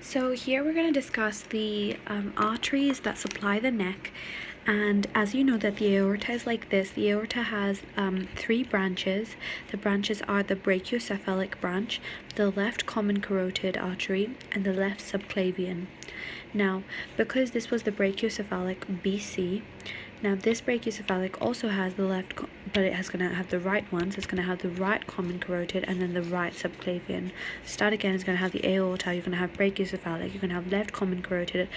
So here we're going to discuss the arteries that supply the neck. And as you know that the aorta is like this, the aorta has three branches. The branches are the Brachiocephalic Branch, the left common carotid artery, and the left subclavian. Now, because this was the Brachiocephalic BC, now this Brachiocephalic also has the left, but it's going to have the right one, so it's going to have the right common carotid and then the right subclavian. Start again, it's going to have the aorta, you're going to have Brachiocephalic, you're going to have left common carotid,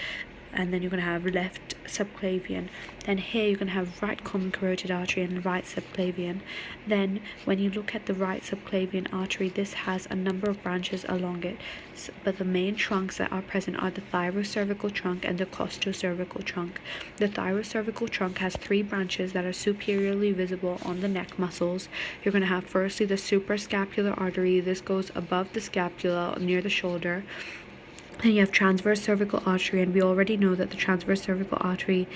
and then you're going to have left subclavian. Then here you're going to have right common carotid artery and right subclavian. Then when you look at the right subclavian artery, this has a number of branches along it, but the main trunks that are present are the thyrocervical trunk and the costocervical trunk. The thyrocervical trunk has three branches that are superiorly visible on the neck muscles. You're going to have firstly the suprascapular artery. This goes above the scapula near the shoulder. Then you have transverse cervical artery, and we already know that the transverse cervical artery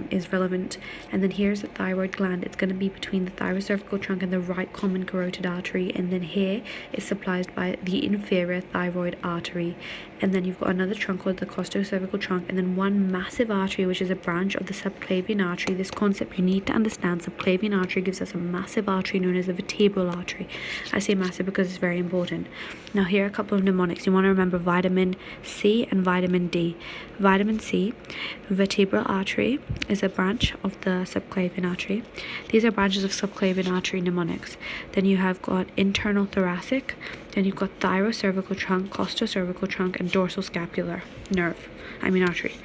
is relevant. And then here's the thyroid gland. It's going to be between the thyrocervical trunk and the right common carotid artery. And then here is supplied by the inferior thyroid artery. And then you've got another trunk called the costocervical trunk, and then one massive artery, which is a branch of the subclavian artery. This concept you need to understand. Subclavian artery gives us a massive artery known as the vertebral artery. I say massive because it's very important. Now here are a couple of mnemonics. You want to remember vitamin C and vitamin D. Vitamin C, vertebral artery, is a branch of the subclavian artery. These are branches of subclavian artery mnemonics. Then you have got internal thoracic, then you've got thyrocervical trunk, costocervical trunk, and dorsal scapular artery.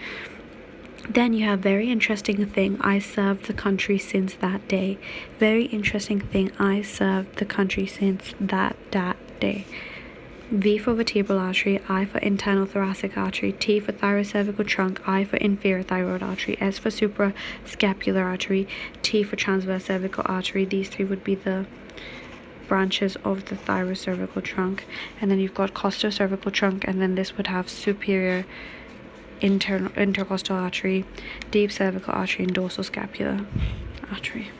Then you have very interesting thing, I served the country since that day. Very interesting thing, I served the country since that day. V for vertebral artery, I for internal thoracic artery, T for thyrocervical trunk, I for inferior thyroid artery, S for suprascapular artery, T for transverse cervical artery. These three would be the branches of the thyrocervical trunk. And then you've got costocervical trunk, and then this would have superior intercostal artery, deep cervical artery, and dorsal scapular artery.